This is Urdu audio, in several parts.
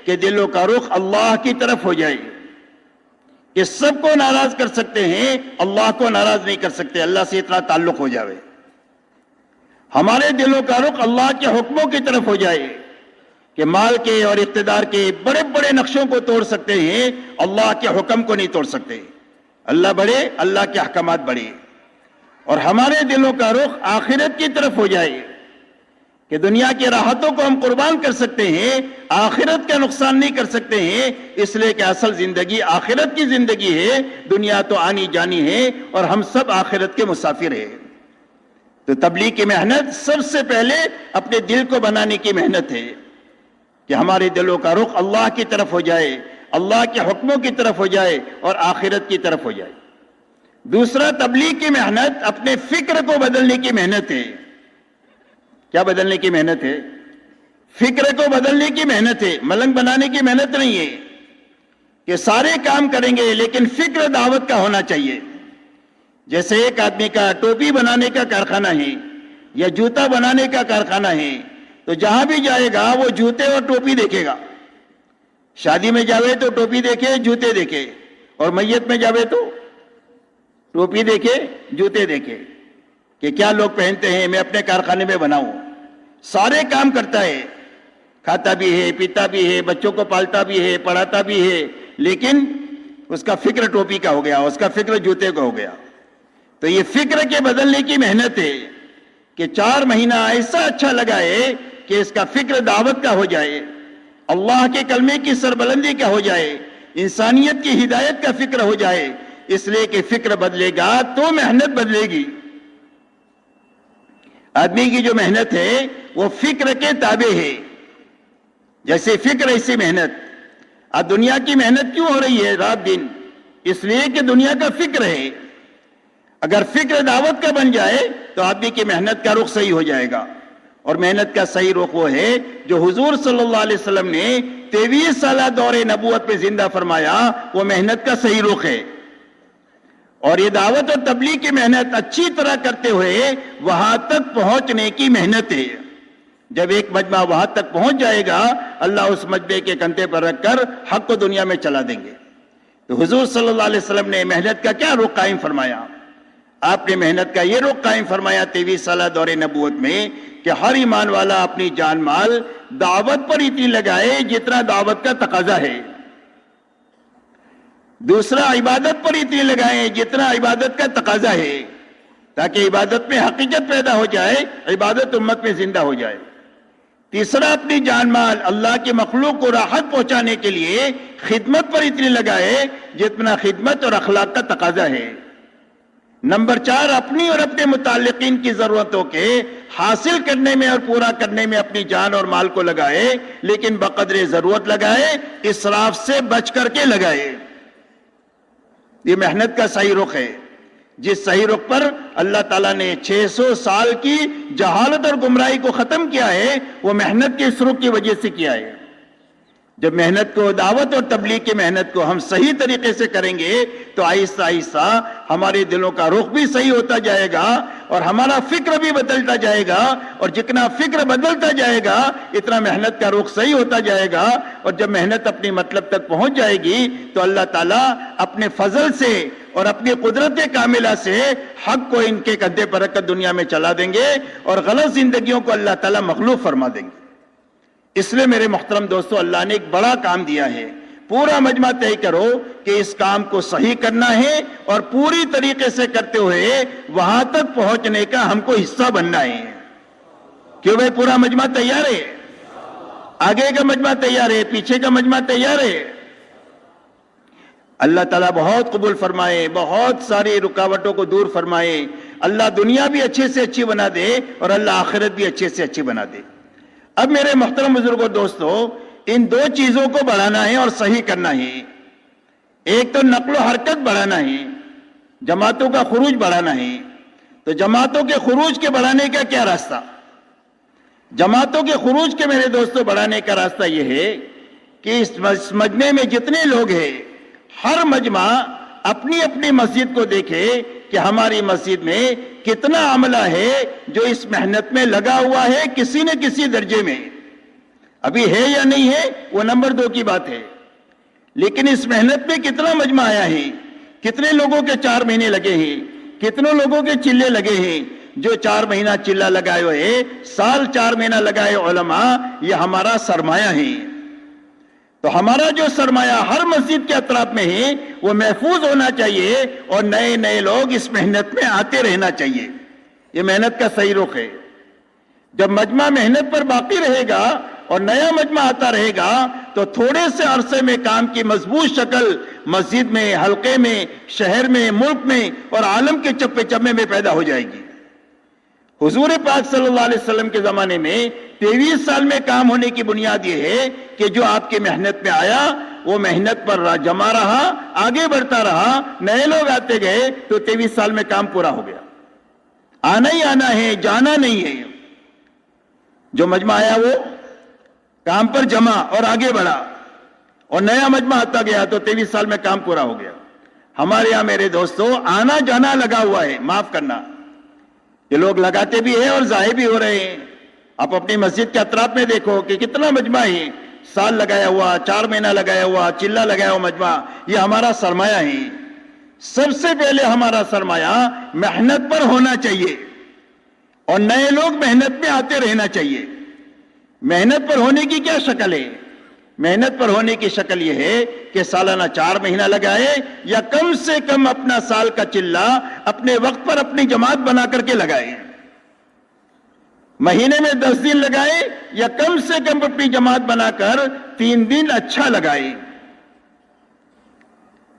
کہ دلوں کا رخ اللہ کی طرف ہو جائے کہ سب کو ناراض کر سکتے ہیں، اللہ کو ناراض نہیں کر سکتے، اللہ سے اتنا تعلق ہو جائے۔ ہمارے دلوں کا رخ اللہ کے حکموں کی طرف ہو جائے کہ مال کے اور اقتدار کے بڑے بڑے نقشوں کو توڑ سکتے ہیں، اللہ کے حکم کو نہیں توڑ سکتے۔ اللہ بڑے، اللہ کے احکامات بڑے۔ اور ہمارے دلوں کا رخ آخرت کی طرف ہو جائے کہ دنیا کی راحتوں کو ہم قربان کر سکتے ہیں، آخرت کا نقصان نہیں کر سکتے ہیں، اس لیے کہ اصل زندگی آخرت کی زندگی ہے، دنیا تو آنی جانی ہے اور ہم سب آخرت کے مسافر ہیں۔ تو تبلیغ کی محنت سب سے پہلے اپنے دل کو بنانے کی محنت ہے کہ ہمارے دلوں کا رخ اللہ کی طرف ہو جائے، اللہ کے حکموں کی طرف ہو جائے اور آخرت کی طرف ہو جائے۔ دوسرا، تبلیغ کی محنت اپنے فکر کو بدلنے کی محنت ہے۔ کیا بدلنے کی محنت ہے؟ فکر کو بدلنے کی محنت ہے، ملنگ بنانے کی محنت نہیں ہے کہ سارے کام کریں گے لیکن فکر دعوت کا ہونا چاہیے۔ جیسے ایک آدمی کا ٹوپی بنانے کا کارخانہ ہے یا جوتا بنانے کا کارخانہ ہے، تو جہاں بھی جائے گا وہ جوتے اور ٹوپی دیکھے گا۔ شادی میں جاوے تو ٹوپی دیکھے، جوتے دیکھے، اور میت میں جاوے تو ٹوپی دیکھے، جوتے دیکھے کہ کیا لوگ پہنتے ہیں، میں اپنے کارخانے میں بناؤں۔ سارے کام کرتا ہے، کھاتا بھی ہے، پیتا بھی ہے، بچوں کو پالتا بھی ہے، پڑھاتا بھی ہے، لیکن اس کا فکر ٹوپی کا ہو گیا، اس کا فکر جوتے کا ہو گیا۔ تو یہ فکر کے بدلنے کی محنت ہے کہ 4 مہینہ ایسا اچھا لگائے کہ اس کا فکر دعوت کا ہو جائے، اللہ کے کلمے کی سربلندی کا ہو جائے، انسانیت کی ہدایت کا فکر ہو جائے۔ اس لیے کہ فکر بدلے گا تو محنت بدلے گی۔ آدمی کی جو محنت ہے وہ فکر کے تابع ہے، جیسے فکر ایسی محنت۔ اب دنیا کی محنت کیوں ہو رہی ہے رات دن؟ اس لیے کہ دنیا کا فکر ہے۔ اگر فکر دعوت کا بن جائے تو آدمی کی محنت کا رخ صحیح ہو جائے گا، اور محنت کا صحیح رخ وہ ہے جو حضور صلی اللہ علیہ وسلم نے 23 سالہ دور نبوت میں زندہ فرمایا، وہ محنت کا صحیح رخ ہے۔ اور یہ دعوت اور تبلیغ کی محنت اچھی طرح کرتے ہوئے وہاں تک پہنچنے کی محنت ہے۔ جب ایک مجمع وہاں تک پہنچ جائے گا، اللہ اس مجمع کے کندھے پر رکھ کر حق کو دنیا میں چلا دیں گے۔ تو حضور صلی اللہ علیہ وسلم نے محنت کا کیا رخ قائم فرمایا؟ آپ نے محنت کا یہ رخ قائم فرمایا 23 سالہ دور نبوت میں کہ ہر ایمان والا اپنی جان مال دعوت پر اتنی لگائے جتنا دعوت کا تقاضا ہے۔ دوسرا، عبادت پر اتنی لگائیں جتنا عبادت کا تقاضا ہے، تاکہ عبادت میں حقیقت پیدا ہو جائے، عبادت امت میں زندہ ہو جائے۔ تیسرا، اپنی جان مال اللہ کی مخلوق کو راحت پہنچانے کے لیے خدمت پر اتنی لگائے جتنا خدمت اور اخلاق کا تقاضا ہے۔ نمبر 4، اپنی اور اپنے متعلقین کی ضرورتوں کے حاصل کرنے میں اور پورا کرنے میں اپنی جان اور مال کو لگائے، لیکن بقدر ضرورت لگائے، اسراف سے بچ کر کے لگائے۔ یہ محنت کا صحیح رخ ہے، جس صحیح رخ پر اللہ تعالیٰ نے 600 سال کی جہالت اور گمراہی کو ختم کیا ہے، وہ محنت کے اس رخ کی وجہ سے کیا ہے۔ جب محنت کو، دعوت اور تبلیغ کی محنت کو ہم صحیح طریقے سے کریں گے تو آہستہ آہستہ ہمارے دلوں کا رخ بھی صحیح ہوتا جائے گا اور ہمارا فکر بھی بدلتا جائے گا، اور جتنا فکر بدلتا جائے گا اتنا محنت کا رخ صحیح ہوتا جائے گا۔ اور جب محنت اپنی مطلب تک پہنچ جائے گی تو اللہ تعالیٰ اپنے فضل سے اور اپنی قدرت کاملہ سے حق کو ان کے کندھے پر رکھ کر دنیا میں چلا دیں گے، اور غلط زندگیوں کو اللہ تعالیٰ مغلوب فرما دیں گے۔ اس لیے میرے محترم دوستو، اللہ نے ایک بڑا کام دیا ہے۔ پورا مجمع طے کرو کہ اس کام کو صحیح کرنا ہے اور پوری طریقے سے کرتے ہوئے وہاں تک پہنچنے کا ہم کو حصہ بننا ہے۔ کیوں بھائی؟ پورا مجمع تیار ہے، آگے کا مجمع تیار ہے، پیچھے کا مجمع تیار ہے۔ اللہ تعالیٰ بہت قبول فرمائے، بہت ساری رکاوٹوں کو دور فرمائے، اللہ دنیا بھی اچھے سے اچھی بنا دے اور اللہ آخرت بھی اچھے سے اچھی بنا دے۔ اب میرے محترم بزرگوں، دوستو، ان 2 چیزوں کو بڑھانا ہے اور صحیح کرنا ہے۔ ایک تو نقل و حرکت بڑھانا ہے، جماعتوں کا خروج بڑھانا ہے۔ تو جماعتوں کے خروج کے بڑھانے کا کیا راستہ؟ جماعتوں کے خروج کے میرے دوستو بڑھانے کا راستہ یہ ہے کہ اس مجمع میں جتنے لوگ ہیں، ہر مجمع اپنی اپنی مسجد کو دیکھے کہ ہماری مسجد میں کتنا عملہ ہے جو اس محنت میں لگا ہوا ہے کسی نہ کسی درجے میں۔ ابھی ہے یا نہیں ہے وہ نمبر 2 کی بات ہے، لیکن اس محنت میں کتنا مجمع آیا ہے، کتنے لوگوں کے 4 مہینے لگے ہیں، کتنے لوگوں کے چلے لگے ہیں. جو 4 مہینہ چلہ لگائے ہوئے، سال 4 مہینہ لگائے علماء، یہ ہمارا سرمایہ ہے. تو ہمارا جو سرمایہ ہر مسجد کے اطراف میں ہے وہ محفوظ ہونا چاہیے، اور نئے نئے لوگ اس محنت میں آتے رہنا چاہیے. یہ محنت کا صحیح رخ ہے. جب مجمع محنت پر باقی رہے گا اور نیا مجمع آتا رہے گا تو تھوڑے سے عرصے میں کام کی مضبوط شکل مسجد میں، حلقے میں، شہر میں، ملک میں اور عالم کے چپے چپے میں پیدا ہو جائے گی. حضور پاک صلی اللہ علیہ وسلم کے زمانے میں 23 سال میں کام ہونے کی بنیاد یہ ہے کہ جو آپ کی محنت میں آیا وہ محنت پر جمع رہا، آگے بڑھتا رہا، نئے لوگ آتے گئے تو 23 سال میں کام پورا ہو گیا. آنا ہی آنا ہے، جانا نہیں ہے. جو مجمع آیا وہ کام پر جمع اور آگے بڑھا، اور نیا مجمع آتا گیا تو 23 سال میں کام پورا ہو گیا. ہمارے یہاں میرے دوستو آنا جانا لگا ہوا ہے، معاف کرنا، یہ لوگ لگاتے بھی ہیں اور ضائع بھی ہو رہے ہیں. آپ اپنی مسجد کے اطراف میں دیکھو کہ کتنا مجمع ہے، سال لگایا ہوا، 4 مہینہ لگایا ہوا، چلہ لگایا ہوا مجمع. یہ ہمارا سرمایہ ہے. سب سے پہلے ہمارا سرمایہ محنت پر ہونا چاہیے، اور نئے لوگ محنت میں آتے رہنا چاہیے. محنت پر ہونے کی کیا شکل ہے؟ محنت پر ہونے کی شکل یہ ہے کہ سالانہ 4 مہینہ لگائے، یا کم سے کم اپنا سال کا چلہ اپنے وقت پر اپنی جماعت بنا کر کے لگائے. مہینے میں 10 دن لگائے، یا کم سے کم اپنی جماعت بنا کر 3 دن اچھا لگائے.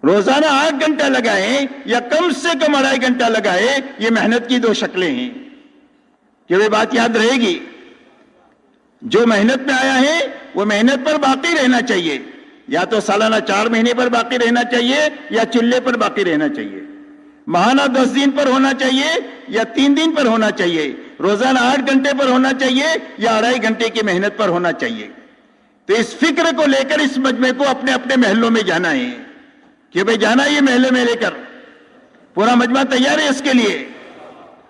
روزانہ 8 گھنٹہ لگائے، یا کم سے کم 2.5 گھنٹہ لگائے. یہ محنت کی 2 شکلیں ہیں. کہ وہ بات یاد رہے گی، جو محنت میں آیا ہے وہ محنت پر باقی رہنا چاہیے. یا تو سالانہ 4 مہینے پر باقی رہنا چاہیے، یا چلے پر باقی رہنا چاہیے. ماہانہ 10 دن پر ہونا چاہیے، یا 3 دن پر ہونا چاہیے. روزانہ 8 گھنٹے پر ہونا چاہیے، یا 2.5 گھنٹے کی محنت پر ہونا چاہیے. تو اس فکر کو لے کر اس مجمع کو اپنے اپنے محلوں میں جانا ہے کہ بھئی جانا یہ محلے میں لے کر. پورا مجمع تیار ہے اس کے لیے.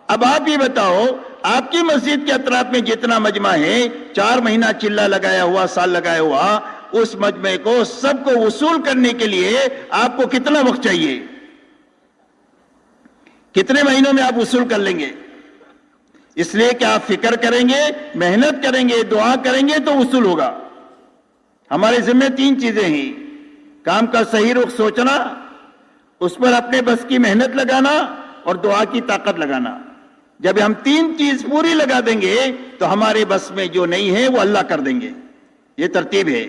اب آپ یہ بتاؤ، آپ کی مسجد کے اطراف میں جتنا مجمع ہے، 4 مہینہ چلہ لگایا ہوا، سال لگایا ہوا، اس مجمع کو سب کو وصول کرنے کے لیے آپ کو کتنا وقت چاہیے؟ کتنے مہینوں میں آپ وصول کر لیں گے؟ اس لیے کہ آپ فکر کریں گے، محنت کریں گے، دعا کریں گے تو وصول ہوگا. ہمارے ذمہ 3 چیزیں ہیں: کام کا صحیح رخ سوچنا، اس پر اپنے بس کی محنت لگانا، اور دعا کی طاقت لگانا. جب ہم 3 چیز پوری لگا دیں گے تو ہمارے بس میں جو نہیں ہے وہ اللہ کر دیں گے. یہ ترتیب ہے.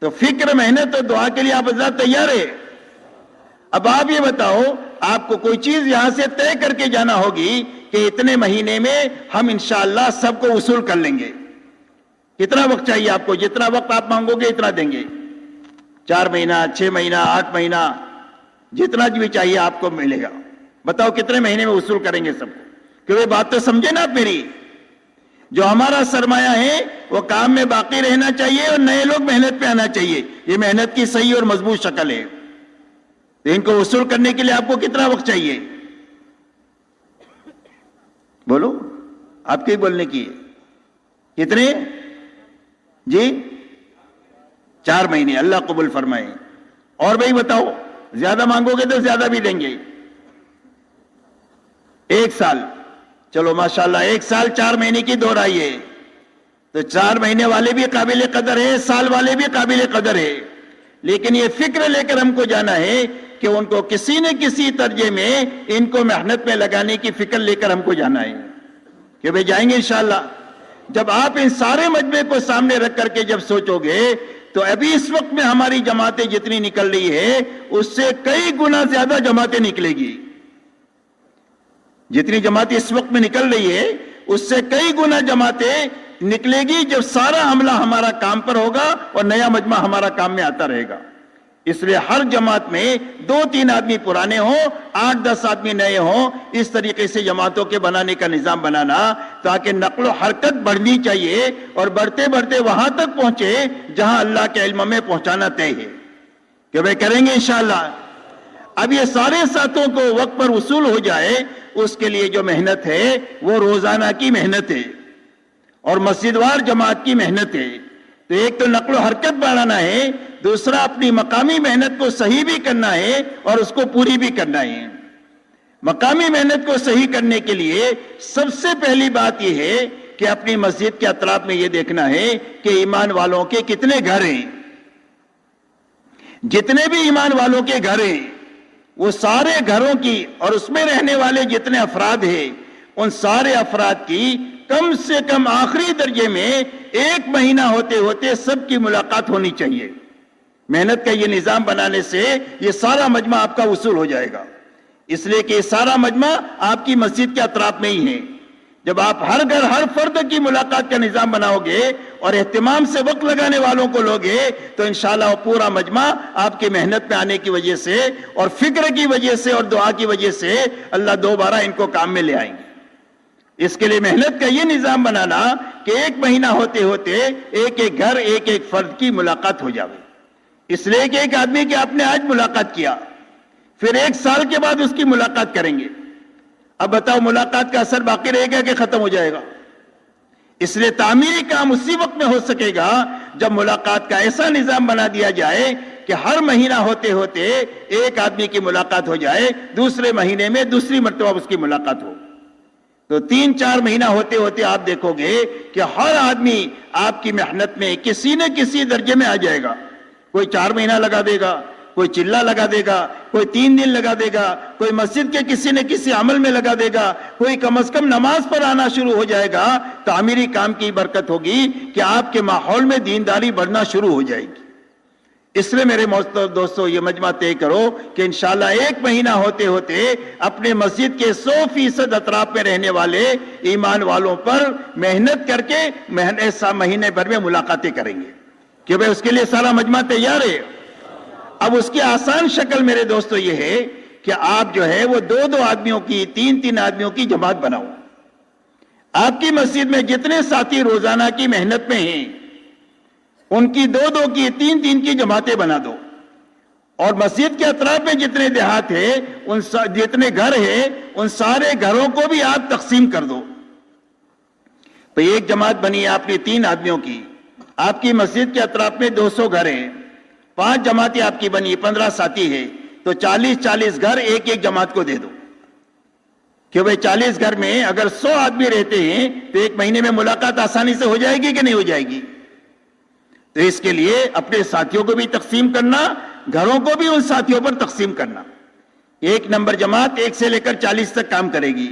تو فکر، محنت اور دعا کے لیے آپ حضرات تیار ہے؟ اب آپ یہ بتاؤ، آپ کو کوئی چیز یہاں سے طے کر کے جانا ہوگی کہ اتنے مہینے میں ہم انشاءاللہ سب کو وصول کر لیں گے. کتنا وقت چاہیے آپ کو؟ جتنا وقت آپ مانگو گے اتنا دیں گے. 4 مہینہ، 6 مہینہ، 8 مہینہ، جتنا بھی چاہیے آپ کو ملے گا. بتاؤ کتنے مہینے میں وصول کریں گے سب کو؟ کہ وہ بات تو سمجھے نا آپ میری. جو ہمارا سرمایہ ہے وہ کام میں باقی رہنا چاہیے، اور نئے لوگ محنت پہ آنا چاہیے. یہ محنت کی صحیح اور مضبوط شکل ہے. تو ان کو وصول کرنے کے لیے آپ کو کتنا وقت چاہیے؟ بولو، آپ کے بولنے کی ہے. کتنے؟ جی 4 مہینے. اللہ قبول فرمائے. اور بھائی بتاؤ، زیادہ مانگو گے تو زیادہ بھی دیں گے. 1 سال. چلو ماشاءاللہ 1 سال 4 مہینے کی دوہرائی ہے. تو 4 مہینے والے بھی قابل قدر ہے، سال والے بھی قابل قدر ہے. لیکن یہ فکر لے کر ہم کو جانا ہے کہ ان کو کسی نہ کسی درجے میں ان کو محنت میں لگانے کی فکر لے کر ہم کو جانا ہے کہ بھئی جائیں گے انشاءاللہ. جب آپ ان سارے مجمع کو سامنے رکھ کر کے جب سوچو گے تو ابھی اس وقت میں ہماری جماعتیں جتنی نکل رہی ہے اس سے کئی گنا زیادہ جماعتیں نکلے گی. جتنی جماعتیں اس وقت میں نکل رہی ہے اس سے کئی گنا جماعتیں نکلے گی جب سارا عملہ ہمارا کام پر ہوگا اور نیا مجمع ہمارا کام میں آتا رہے گا. اس لیے ہر جماعت میں 2-3 آدمی پرانے ہوں، 8-10 آدمی نئے ہوں. اس طریقے سے جماعتوں کے بنانے کا نظام بنانا تاکہ نقل و حرکت بڑھنی چاہیے اور بڑھتے بڑھتے وہاں تک پہنچے جہاں اللہ کے علم میں پہنچانا طے ہے کہ بھئی کریں گے انشاءاللہ. اب یہ سارے ساتھوں کو وقت پر وصول ہو جائے، اس کے لیے جو محنت ہے وہ روزانہ کی محنت ہے اور مسجد وار جماعت کی محنت ہے. تو ایک تو نقل و حرکت بڑھانا ہے، دوسرا اپنی مقامی محنت کو صحیح بھی کرنا ہے اور اس کو پوری بھی کرنا ہے۔ مقامی محنت کو صحیح کرنے کے لیے سب سے پہلی بات یہ ہے کہ اپنی مسجد کے اطراف میں یہ دیکھنا ہے کہ ایمان والوں کے کتنے گھر ہیں۔ جتنے بھی ایمان والوں کے گھر ہیں وہ سارے گھروں کی اور اس میں رہنے والے جتنے افراد ہیں ان سارے افراد کی کم سے کم آخری درجے میں 1 مہینہ ہوتے ہوتے سب کی ملاقات ہونی چاہیے۔ محنت کا یہ نظام بنانے سے یہ سارا مجمع آپ کا وصول ہو جائے گا، اس لیے کہ یہ سارا مجمع آپ کی مسجد کے اطراف میں ہی ہے۔ جب آپ ہر گھر ہر فرد کی ملاقات کا نظام بناؤ گے اور اہتمام سے وقت لگانے والوں کو لوگے تو انشاءاللہ وہ پورا مجمع آپ کی محنت میں آنے کی وجہ سے اور فکر کی وجہ سے اور دعا کی وجہ سے اللہ دوبارہ ان کو کام میں لے آئیں گے۔ اس کے لیے محنت کا یہ نظام بنانا کہ 1 مہینہ ہوتے ہوتے ایک ایک گھر ایک ایک فرد کی ملاقات ہو جائے، اس لیے کہ ایک آدمی کی آپ نے آج ملاقات کیا، پھر 1 سال کے بعد اس کی ملاقات کریں گے، اب بتاؤ ملاقات کا اثر باقی رہے گا کہ ختم ہو جائے گا؟ اس لیے تعمیری کام اسی وقت میں ہو سکے گا جب ملاقات کا ایسا نظام بنا دیا جائے کہ ہر مہینہ ہوتے ہوتے ایک آدمی کی ملاقات ہو جائے، دوسرے مہینے میں دوسری مرتبہ اس کی ملاقات ہو، تو 3-4 مہینہ ہوتے ہوتے آپ دیکھو گے کہ ہر آدمی آپ کی محنت میں کسی نہ کسی درجے میں آ جائے گا۔ کوئی 4 مہینہ لگا دے گا، کوئی چلہ لگا دے گا، کوئی 3 دن لگا دے گا، کوئی مسجد کے کسی نہ کسی عمل میں لگا دے گا، کوئی کم از کم نماز پر آنا شروع ہو جائے گا۔ تعمیری کام کی برکت ہوگی کہ آپ کے ماحول میں دینداری بڑھنا شروع ہو جائے گی۔ اس لیے میرے محترم دوستو یہ مجمع طے کرو کہ انشاءاللہ 1 مہینہ ہوتے ہوتے اپنے مسجد کے 100% اطراف میں رہنے والے ایمان والوں پر محنت کر کے مہینے بھر میں ملاقاتیں کریں گے کہ بھئی اس کے لیے سارا مجمع تیار ہے۔ اب اس کی آسان شکل میرے دوستو یہ ہے کہ آپ جو ہے وہ 2-2 آدمیوں کی 3-3 آدمیوں کی جماعت بناؤ۔ آپ کی مسجد میں جتنے ساتھی روزانہ کی محنت میں ہیں ان کی 2-2 کی 3-3 کی جماعتیں بنا دو، اور مسجد کے اطراف میں جتنے دیہات ہیں جتنے گھر ہیں ان سارے گھروں کو بھی آپ تقسیم کر دو۔ تو ایک جماعت بنی آپ کی 3 آدمیوں کی، آپ کی مسجد کے اطراف میں 200 گھر ہیں، 5 جماعتیں آپ کی بنی، 15 ساتھی ہیں، تو 40 گھر ایک ایک جماعت کو دے دو کہ بھئی 40 گھر میں اگر 100 آدمی رہتے ہیں تو 1 مہینے میں ملاقات آسانی سے ہو جائے گی کہ نہیں ہو جائے گی؟ تو اس کے لیے اپنے ساتھیوں کو بھی تقسیم کرنا، گھروں کو بھی ان ساتھیوں پر تقسیم کرنا۔ 1 نمبر جماعت 1 سے لے کر 40 تک کام کرے گی،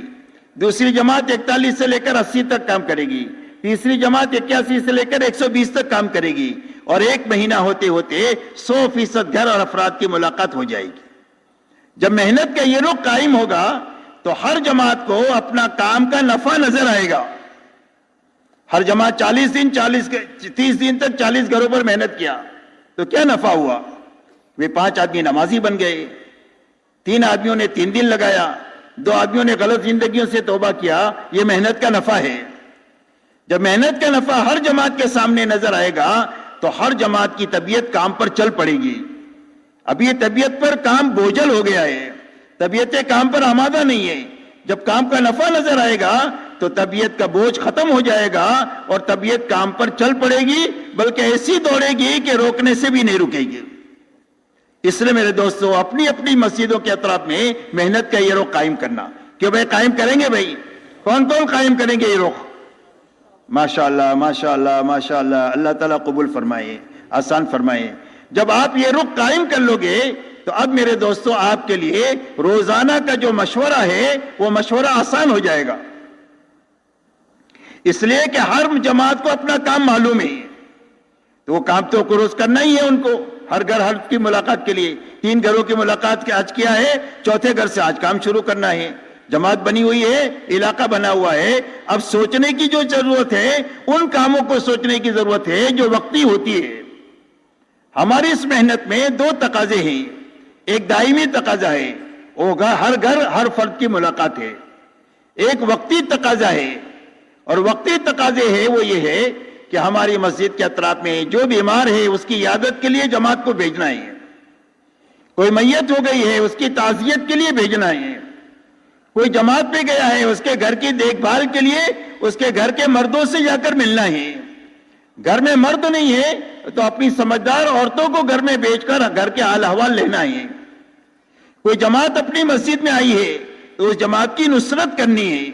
دوسری جماعت 41 سے لے کر 80 تک کام کرے گی، تیسری جماعت 81 سے لے کر 120 تک کام کرے گی، اور 1 مہینہ ہوتے ہوتے 100% گھر اور افراد کی ملاقات ہو جائے گی۔ جب محنت کا یہ رخ قائم ہوگا تو ہر جماعت کو اپنا کام کا نفع نظر آئے گا۔ ہر جماعت 30 دن تک 40 گھروں پر محنت کیا تو کیا نفع ہوا؟ وہ 5 آدمی نمازی بن گئے، 3 آدمیوں نے 3 دن لگایا، 2 آدمیوں نے غلط زندگیوں سے توبہ کیا، یہ محنت کا نفع ہے۔ جب محنت کا نفع ہر جماعت کے سامنے نظر آئے گا تو ہر جماعت کی طبیعت کام پر چل پڑے گی۔ اب یہ طبیعت پر کام بوجھل ہو گیا ہے، طبیعتیں کام پر آمادہ نہیں ہے۔ جب کام کا نفع نظر آئے گا تو طبیعت کا بوجھ ختم ہو جائے گا اور طبیعت کام پر چل پڑے گی، بلکہ ایسی دوڑے گی کہ روکنے سے بھی نہیں رکے گی۔ اس لیے میرے دوستو اپنی اپنی مسجدوں کے اطراف میں محنت کا یہ رخ قائم کرنا کہ بھئی قائم کریں گے، بھئی کون کون قائم کریں گے یہ رخ؟ ماشاءاللہ ماشاءاللہ ماشاءاللہ، اللہ تعالیٰ قبول فرمائے، آسان فرمائے۔ جب آپ یہ رخ قائم کر لو گے تو اب میرے دوستو آپ کے لیے روزانہ کا جو مشورہ ہے وہ مشورہ آسان ہو جائے گا، اس لیے کہ ہر جماعت کو اپنا کام معلوم ہے، تو وہ کام تو روز کرنا ہی ہے ان کو، ہر گھر ہر کی ملاقات کے لیے 3 گھروں کی ملاقات کے آج کیا ہے، 4تھے گھر سے آج کام شروع کرنا ہے۔ جماعت بنی ہوئی ہے، علاقہ بنا ہوا ہے، اب سوچنے کی جو ضرورت ہے ان کاموں کو سوچنے کی ضرورت ہے جو وقتی ہوتی ہے۔ ہماری اس محنت میں 2 تقاضے ہیں، ایک دائمی تقاضا ہے، وہ ہر گھر ہر فرد کی ملاقات ہے، ایک وقتی تقاضا ہے، اور وقتی تقاضے ہے وہ یہ ہے کہ ہماری مسجد کے اطراف میں جو بیمار ہے اس کی عیادت کے لیے جماعت کو بھیجنا ہے، کوئی میت ہو گئی ہے اس کی تعزیت کے لیے بھیجنا ہے، کوئی جماعت پہ گیا ہے اس کے گھر کی دیکھ بھال کے لیے اس کے گھر کے مردوں سے جا کر ملنا ہے۔ گھر میں مرد نہیں ہے تو اپنی سمجھدار عورتوں کو گھر میں بیچ کر گھر کے حال احوال لینا ہے. کوئی جماعت اپنی مسجد میں آئی ہے تو اس جماعت کی نصرت کرنی ہے.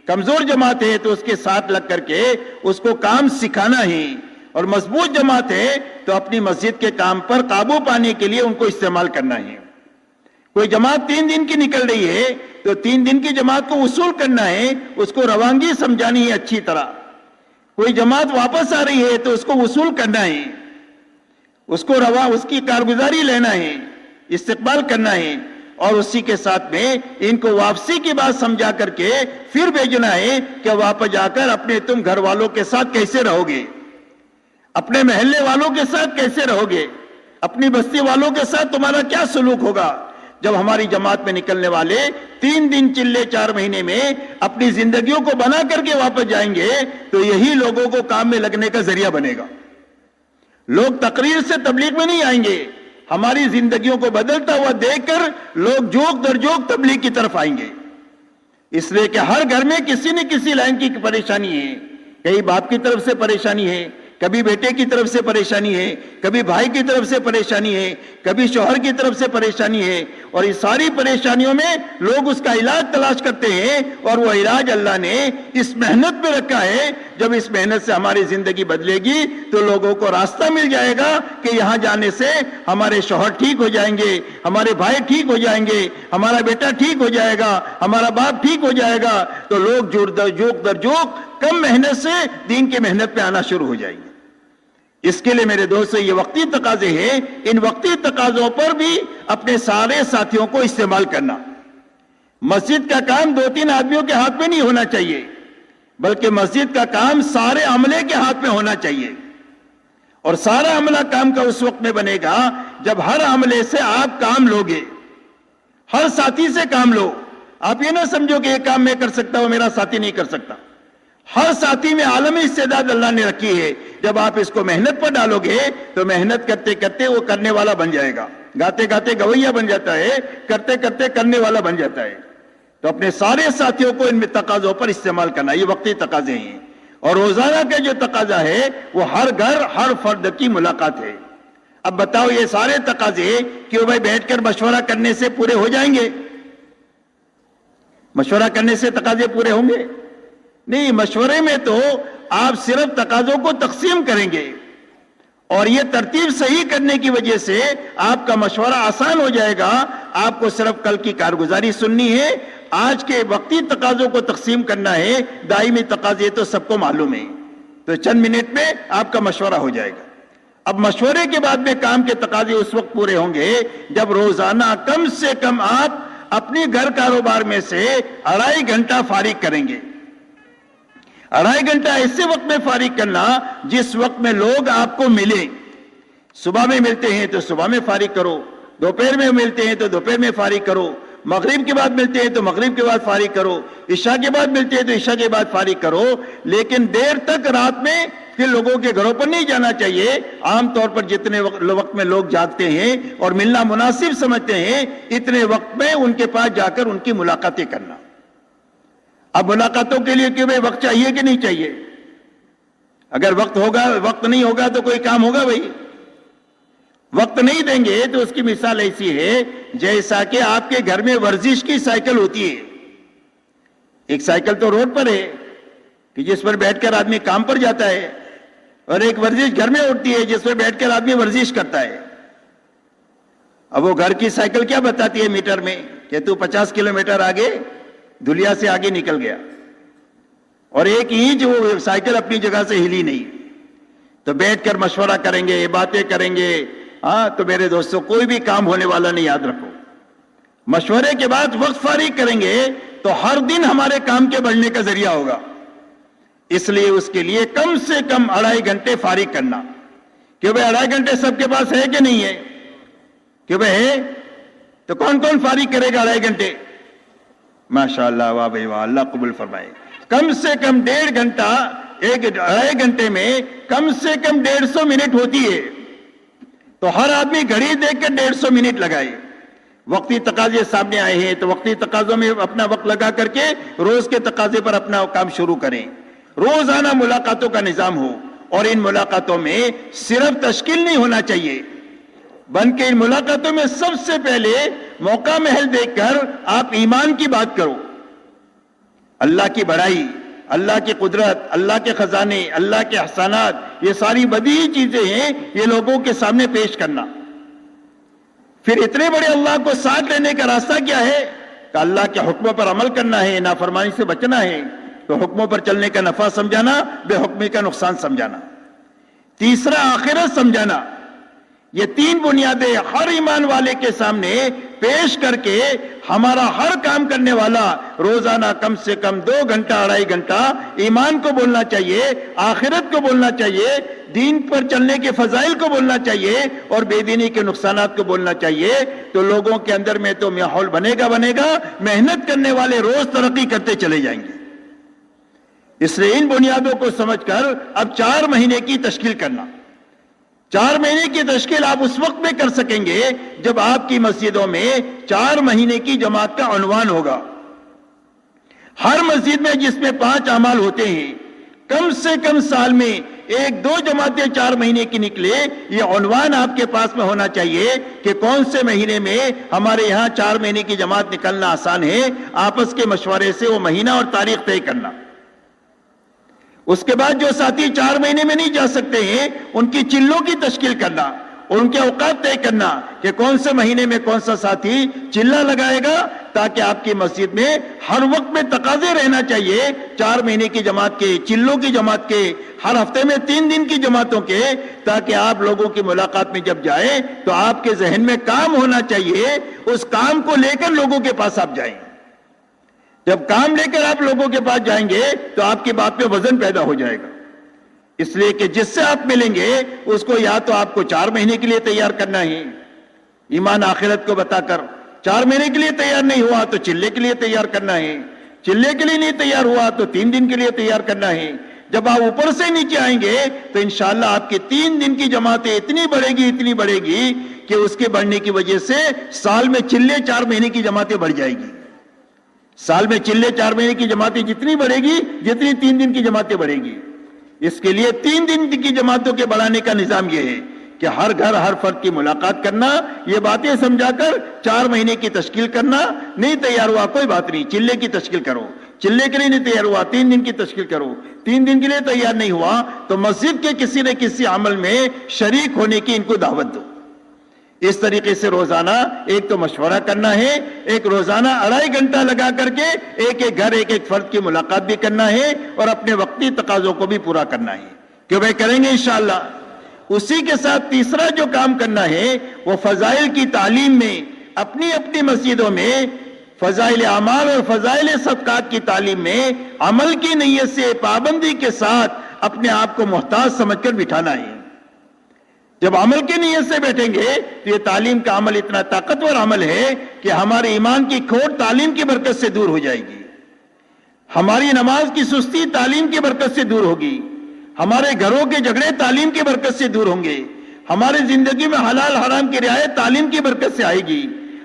کمزور جماعت ہے تو اس کے ساتھ لگ کر کے اس کو کام سکھانا ہے. اور مضبوط جماعت ہے تو اپنی مسجد کے کام پر قابو پانے کے لیے ان کو استعمال کرنا ہے. کوئی جماعت 3 دن کی نکل رہی ہے تو 3 دن کی جماعت کو وصول کرنا ہے, اس کو روانگی سمجھانی ہے اچھی طرح. کوئی جماعت واپس آ رہی ہے تو اس کو وصول کرنا ہے, اس کو اس کی کارگزاری لینا ہے, استقبال کرنا ہے, اور اسی کے ساتھ میں ان کو واپسی کی بات سمجھا کر کے پھر بھیجنا ہے کہ واپس جا کر اپنے تم گھر والوں کے ساتھ کیسے رہو گے, اپنے محلے والوں کے ساتھ کیسے رہو گے, اپنی بستی والوں کے ساتھ تمہارا کیا سلوک ہوگا. جب ہماری جماعت میں نکلنے والے 3 دن چلے 4 مہینے میں اپنی زندگیوں کو بنا کر کے واپس جائیں گے تو یہی لوگوں کو کام میں لگنے کا ذریعہ بنے گا. لوگ تقریر سے تبلیغ میں نہیں آئیں گے, ہماری زندگیوں کو بدلتا ہوا دیکھ کر لوگ جوک در جوک تبلیغ کی طرف آئیں گے. اس لیے کہ ہر گھر میں کسی نہ کسی لائن کی پریشانی ہے. کہیں باپ کی طرف سے پریشانی ہے, کبھی بیٹے کی طرف سے پریشانی ہے, کبھی بھائی کی طرف سے پریشانی ہے, کبھی شوہر کی طرف سے پریشانی ہے. اور اس ساری پریشانیوں میں لوگ اس کا علاج تلاش کرتے ہیں, اور وہ علاج اللہ نے اس محنت میں رکھا ہے. جب اس محنت سے ہماری زندگی بدلے گی تو لوگوں کو راستہ مل جائے گا کہ یہاں جانے سے ہمارے شوہر ٹھیک ہو جائیں گے, ہمارے بھائی ٹھیک ہو جائیں گے, ہمارا بیٹا ٹھیک ہو جائے گا, ہمارا باپ ٹھیک ہو جائے گا. تو لوگ جوک در جوک کم محنت سے دین کی محنت پہ آنا شروع ہو جائیں گے. اس کے لیے میرے دوستو یہ وقتی تقاضے ہیں, ان وقتی تقاضوں پر بھی اپنے سارے ساتھیوں کو استعمال کرنا. مسجد کا کام 2-3 آدمیوں کے ہاتھ میں نہیں ہونا چاہیے, بلکہ مسجد کا کام سارے عملے کے ہاتھ میں ہونا چاہیے. اور سارا عملہ کام کا اس وقت میں بنے گا جب ہر عملے سے آپ کام لوگے, ہر ساتھی سے کام لو. آپ یہ نہ سمجھو کہ یہ کام میں کر سکتا ہوں میرا ساتھی نہیں کر سکتا. ہر ساتھی میں عالمی استعداد اللہ نے رکھی ہے. جب آپ اس کو محنت پر ڈالو گے تو محنت کرتے کرتے وہ کرنے والا بن جائے گا, گاتے گاتے گویا بن جاتا ہے, کرتے کرتے کرنے والا بن جاتا ہے. تو اپنے سارے ساتھیوں کو ان میں تقاضوں پر استعمال کرنا, یہ وقتی تقاضے ہیں. اور روزانہ کا جو تقاضا ہے وہ ہر گھر ہر فرد کی ملاقات ہے. اب بتاؤ یہ سارے تقاضے کہ بھائی بیٹھ کر مشورہ کرنے سے پورے ہو جائیں گے؟ مشورہ کرنے سے تقاضے پورے ہوں گے؟ نہیں. مشورے میں تو آپ صرف تقاضوں کو تقسیم کریں گے, اور یہ ترتیب صحیح کرنے کی وجہ سے آپ کا مشورہ آسان ہو جائے گا. آپ کو صرف کل کی کارگزاری سننی ہے, آج کے وقتی تقاضوں کو تقسیم کرنا ہے. دائمی تقاضے تو سب کو معلوم ہے, تو چند منٹ میں آپ کا مشورہ ہو جائے گا. اب مشورے کے بعد میں کام کے تقاضے اس وقت پورے ہوں گے جب روزانہ کم سے کم آپ اپنی گھر کاروبار میں سے 2.5 گھنٹہ فارغ کریں گے. 2.5 گھنٹہ ایسے وقت میں فارغ کرنا جس وقت میں لوگ آپ کو ملیں. صبح میں ملتے ہیں تو صبح میں فارغ کرو, دوپہر میں ملتے ہیں تو دوپہر میں فارغ کرو, مغرب کے بعد ملتے ہیں تو مغرب کے بعد فارغ کرو, عشاء کے بعد ملتے ہیں تو عشاء کے بعد فارغ کرو. لیکن دیر تک رات میں پھر لوگوں کے گھروں پر نہیں جانا چاہیے. عام طور پر جتنے وقت میں لوگ جاگتے ہیں اور ملنا مناسب سمجھتے ہیں, اتنے وقت میں ان کے پاس جا کر ان کی ملاقاتیں کرنا. اب ملاقاتوں کے لیے کہ بھئی وقت چاہیے کہ نہیں چاہیے؟ اگر وقت ہوگا, وقت نہیں ہوگا تو کوئی کام ہوگا بھئی؟ وقت نہیں دیں گے تو اس کی مثال ایسی ہے جیسا کہ آپ کے گھر میں ورزش کی سائیکل ہوتی ہے. ایک سائیکل تو روڈ پر ہے کہ جس پر بیٹھ کر آدمی کام پر جاتا ہے, اور ایک ورزش گھر میں ہوتی ہے جس پر بیٹھ کر آدمی ورزش کرتا ہے. اب وہ گھر کی سائیکل کیا بتاتی ہے میٹر میں کہ تو 50 کلومیٹر آگے دنیا سے آگے نکل گیا, اور ایک اینچ وہ سائیکل اپنی جگہ سے ہلی نہیں. تو بیٹھ کر مشورہ کریں گے, باتیں کریں گے. ہاں تو میرے دوستوں کوئی بھی کام ہونے والا نہیں, یاد رکھو. مشورے کے بعد وقت فارغ کریں گے تو ہر دن ہمارے کام کے بڑھنے کا ذریعہ ہوگا. اس لیے اس کے لیے کم سے کم 2.5 گھنٹے فارغ کرنا. کہ بھئی 2.5 گھنٹے سب کے پاس ہے کہ نہیں ہے؟ کہ بھئی ہے تو کون کون فارغ کرے گا 2.5 گھنٹے؟ ماشاءاللہ, واہ بھائی واہ, اللہ قبول فرمائے. کم سے کم 1.5 گھنٹہ, 2.5 گھنٹے میں کم سے کم 150 منٹ ہوتی ہے. تو ہر آدمی گھڑی دیکھ کر 150 منٹ لگائے. وقتی تقاضے سامنے آئے ہیں تو وقتی تقاضوں میں اپنا وقت لگا کر کے روز کے تقاضے پر اپنا کام شروع کریں. روزانہ ملاقاتوں کا نظام ہو, اور ان ملاقاتوں میں صرف تشکیل نہیں ہونا چاہیے، بلکہ ان ملاقاتوں میں سب سے پہلے موقع محل دیکھ کر آپ ایمان کی بات کرو، اللہ کی بڑائی، اللہ کی قدرت، اللہ کے خزانے، اللہ کے احسانات، یہ ساری بدیہی چیزیں ہیں، یہ لوگوں کے سامنے پیش کرنا۔ پھر اتنے بڑے اللہ کو ساتھ لینے کا راستہ کیا ہے کہ اللہ کے حکموں پر عمل کرنا ہے، نافرمانی سے بچنا ہے، تو حکموں پر چلنے کا نفع سمجھانا، بے حکمی کا نقصان سمجھانا۔ تیسرا آخرت سمجھانا۔ یہ تین بنیادیں ہر ایمان والے کے سامنے پیش کر کے ہمارا ہر کام کرنے والا روزانہ کم سے کم 2 گھنٹہ 2.5 گھنٹہ ایمان کو بولنا چاہیے، آخرت کو بولنا چاہیے، دین پر چلنے کے فضائل کو بولنا چاہیے اور بے دینی کے نقصانات کو بولنا چاہیے، تو لوگوں کے اندر میں تو ماحول بنے گا، محنت کرنے والے روز ترقی کرتے چلے جائیں گے۔ اس لیے ان بنیادوں کو سمجھ کر اب 4 مہینے کی تشکیل کرنا۔ 4 مہینے کی تشکیل آپ اس وقت میں کر سکیں گے جب آپ کی مسجدوں میں 4 مہینے کی جماعت کا عنوان ہوگا۔ ہر مسجد میں جس میں 5 اعمال ہوتے ہیں، کم سے کم سال میں 1-2 جماعتیں 4 مہینے کی نکلے، یہ عنوان آپ کے پاس میں ہونا چاہیے کہ کون سے مہینے میں ہمارے یہاں 4 مہینے کی جماعت نکلنا آسان ہے، آپس کے مشورے سے وہ مہینہ اور تاریخ طے کرنا۔ اس کے بعد جو ساتھی 4 مہینے میں نہیں جا سکتے ہیں، ان کی چلوں کی تشکیل کرنا اور ان کے اوقات طے کرنا کہ کون سے مہینے میں کون سا ساتھی چلہ لگائے گا، تاکہ آپ کی مسجد میں ہر وقت میں تقاضے رہنا چاہیے 4 مہینے کی جماعت کے، چلوں کی جماعت کے، ہر ہفتے میں 3 دن کی جماعتوں کے، تاکہ آپ لوگوں کی ملاقات میں جب جائیں تو آپ کے ذہن میں کام ہونا چاہیے، اس کام کو لے کر لوگوں کے پاس آپ جائیں۔ جب کام لے کر آپ لوگوں کے پاس جائیں گے تو آپ کی بات پہ وزن پیدا ہو جائے گا، اس لیے کہ جس سے آپ ملیں گے اس کو یا تو آپ کو 4 مہینے کے لیے تیار کرنا ہے، ایمان آخرت کو بتا کر 4 مہینے کے لیے تیار نہیں ہوا تو چلے کے لیے تیار کرنا ہے، چلے کے لیے نہیں تیار ہوا تو 3 دن کے لیے تیار کرنا ہے۔ جب آپ اوپر سے نیچے آئیں گے تو انشاءاللہ آپ کی 3 دن کی جماعتیں اتنی بڑھے گی کہ اس کے بڑھنے کی وجہ سے سال میں چلے 4 مہینے کی جماعتیں بڑھ جائے گی۔ سال میں چلے 4 مہینے کی جماعتیں جتنی بڑھے گی، جتنی 3 دن کی جماعتیں بڑھیں گی۔ اس کے لیے 3 دن کی جماعتوں کے بڑھانے کا نظام یہ ہے کہ ہر گھر ہر فرد کی ملاقات کرنا، یہ باتیں سمجھا کر 4 مہینے کی تشکیل کرنا۔ نہیں تیار ہوا کوئی بات نہیں، چلے کی تشکیل کرو، چلے کے لیے نہیں تیار ہوا 3 دن کی تشکیل کرو، 3 دن کے لیے تیار نہیں ہوا تو مسجد کے کسی نہ کسی عمل میں شریک ہونے کی ان کو دعوت دو۔ اس طریقے سے روزانہ ایک تو مشورہ کرنا ہے، ایک روزانہ 2.5 گھنٹہ لگا کر کے ایک گھر ایک فرد کی ملاقات بھی کرنا ہے اور اپنے وقتی تقاضوں کو بھی پورا کرنا ہے کہ وہ کریں گے انشاءاللہ۔ اسی کے ساتھ تیسرا جو کام کرنا ہے وہ فضائل کی تعلیم میں، اپنی مسجدوں میں فضائل اعمال اور فضائل صدقات کی تعلیم میں عمل کی نیت سے پابندی کے ساتھ اپنے آپ کو محتاج سمجھ کر بٹھانا ہے۔ جب عمل کی نیت سے بیٹھیں گے تو یہ تعلیم کا عمل اتنا طاقتور عمل ہے کہ ہمارے ایمان کی کھوٹ تعلیم کی برکت سے دور ہو جائے گی، ہماری نماز کی سستی تعلیم کی برکت سے دور ہوگی، ہمارے گھروں کے جھگڑے تعلیم کی برکت سے دور ہوں گے، ہماری زندگی میں حلال حرام کی رعایت تعلیم کی برکت سے آئے گی،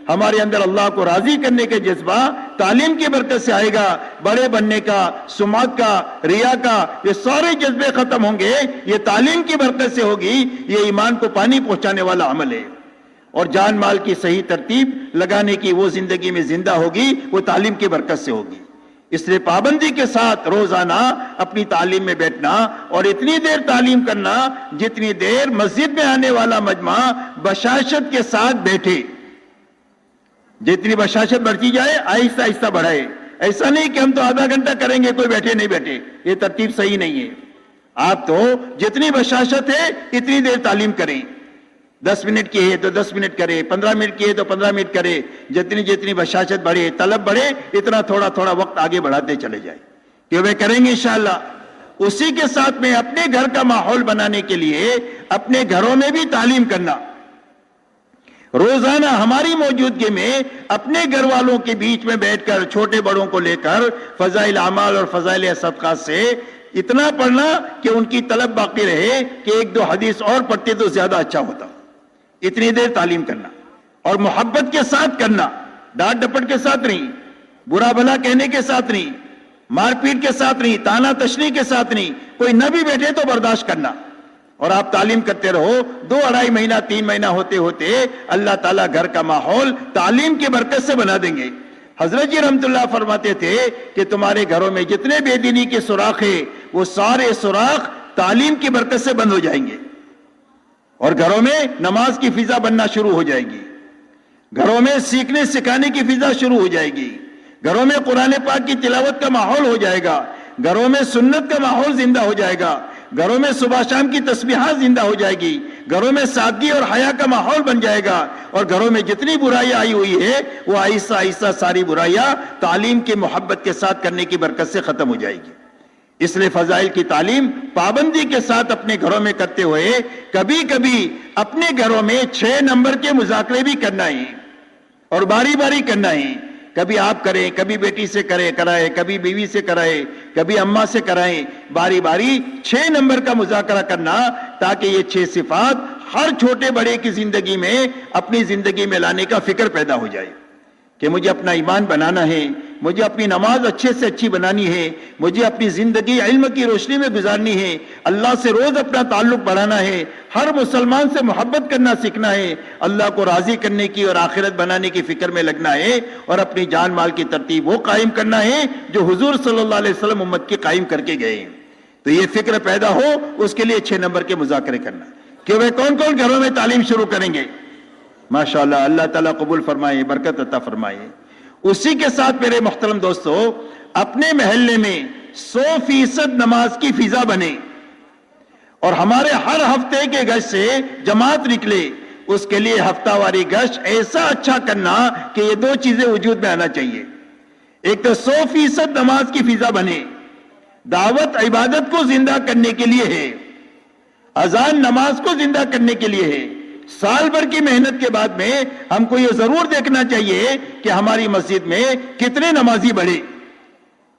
ہمارے اندر اللہ کو راضی کرنے کے جذبہ تعلیم کی برکت سے آئے گا، بڑے بننے کا، سمعت کا، ریا کا، یہ سارے جذبے ختم ہوں گے، یہ تعلیم کی برکت سے ہوگی۔ یہ ایمان کو پانی پہنچانے والا عمل ہے، اور جان مال کی صحیح ترتیب لگانے کی وہ زندگی میں زندہ ہوگی، وہ تعلیم کی برکت سے ہوگی۔ اس لیے پابندی کے ساتھ روزانہ اپنی تعلیم میں بیٹھنا اور اتنی دیر تعلیم کرنا جتنی دیر مسجد میں آنے والا مجمع بشاشت کے ساتھ بیٹھے، جتنی بشاشت بڑھتی جائے آہستہ آہستہ بڑھائے۔ ایسا نہیں کہ ہم تو آدھا گھنٹہ کریں گے کوئی بیٹھے نہیں بیٹھے، یہ ترتیب صحیح نہیں ہے۔ آپ تو جتنی بشاشت ہے اتنی دیر تعلیم کریں، 10 منٹ کی ہے تو 10 منٹ کرے، 15 منٹ کی ہے تو 15 منٹ کرے، جتنی بشاشت بڑھے، طلب بڑھے، اتنا تھوڑا تھوڑا وقت آگے بڑھاتے چلے جائے کہ وہ کریں گے انشاءاللہ۔ اسی کے ساتھ میں اپنے گھر کا ماحول بنانے کے لیے اپنے گھروں میں بھی تعلیم کرنا، روزانہ ہماری موجودگی میں اپنے گھر والوں کے بیچ میں بیٹھ کر چھوٹے بڑوں کو لے کر فضائل اعمال اور فضائل صدقات سے اتنا پڑھنا کہ ان کی طلب باقی رہے کہ 1-2 حدیث اور پڑھتے تو زیادہ اچھا ہوتا۔ اتنی دیر تعلیم کرنا اور محبت کے ساتھ کرنا، ڈانٹ ڈپٹ کے ساتھ نہیں، برا بھلا کہنے کے ساتھ نہیں، مار پیٹ کے ساتھ نہیں، تانا تشنی کے ساتھ نہیں، کوئی نہ بھی بیٹھے تو برداشت کرنا، اور آپ تعلیم کرتے رہو۔ 2-2.5 مہینہ 3 مہینہ ہوتے ہوتے اللہ تعالیٰ گھر کا ماحول تعلیم کی برکت سے بنا دیں گے۔ حضرت جی رحمت اللہ فرماتے تھے کہ تمہارے گھروں میں جتنے بے دینی کے سوراخ ہیں وہ سارے سوراخ تعلیم کی برکت سے بند ہو جائیں گے، اور گھروں میں نماز کی فضا بننا شروع ہو جائے گی، گھروں میں سیکھنے سکھانے کی فضا شروع ہو جائے گی، گھروں میں قرآن پاک کی تلاوت کا ماحول ہو جائے گا، گھروں میں سنت کا ماحول زندہ ہو جائے گا، گھروں میں صبح شام کی تسبیحات زندہ ہو جائے گی، گھروں میں سادگی اور حیا کا ماحول بن جائے گا، اور گھروں میں جتنی برائیاں آئی ہوئی ہے وہ آہستہ آہستہ ساری برائیاں تعلیم کی محبت کے ساتھ کرنے کی برکت سے ختم ہو جائے گی۔ اس لیے فضائل کی تعلیم پابندی کے ساتھ اپنے گھروں میں کرتے ہوئے کبھی کبھی اپنے گھروں میں 6 نمبر کے مذاکرے بھی کرنا ہے، اور باری باری کرنا ہے۔ کبھی آپ کریں، کبھی بیٹی سے کرائے، کبھی بیوی سے کرائے، کبھی اماں سے کرائیں، باری باری 6 نمبر کا مذاکرہ کرنا، تاکہ یہ 6 صفات ہر چھوٹے بڑے کی زندگی میں اپنی زندگی میں لانے کا فکر پیدا ہو جائے کہ مجھے اپنا ایمان بنانا ہے، مجھے اپنی نماز اچھے سے اچھی بنانی ہے، مجھے اپنی زندگی علم کی روشنی میں گزارنی ہے، اللہ سے روز اپنا تعلق بڑھانا ہے، ہر مسلمان سے محبت کرنا سیکھنا ہے، اللہ کو راضی کرنے کی اور آخرت بنانے کی فکر میں لگنا ہے، اور اپنی جان مال کی ترتیب وہ قائم کرنا ہے جو حضور صلی اللہ علیہ وسلم امت کی قائم کر کے گئے ہیں۔ تو یہ فکر پیدا ہو، اس کے لیے 6 نمبر کے مذاکرے کرنا کہ وہ کون کون گھروں میں تعلیم شروع کریں گے۔ ماشاءاللہ، اللہ تعالیٰ قبول فرمائے، برکت عطا فرمائے۔ اسی کے ساتھ میرے محترم دوستو، اپنے محلے میں 100% نماز کی فضا بنے، اور ہمارے ہر ہفتے کے گشت سے جماعت نکلے، اس کے لیے ہفتہ واری گشت ایسا اچھا کرنا کہ یہ 2 چیزیں وجود میں آنا چاہیے۔ ایک تو 100% نماز کی فضا بنے، دعوت عبادت کو زندہ کرنے کے لیے ہے، اذان نماز کو زندہ کرنے کے لیے ہے۔ سال بھر کی محنت کے بعد میں ہم کو یہ ضرور دیکھنا چاہیے کہ ہماری مسجد میں کتنے نمازی بڑھے،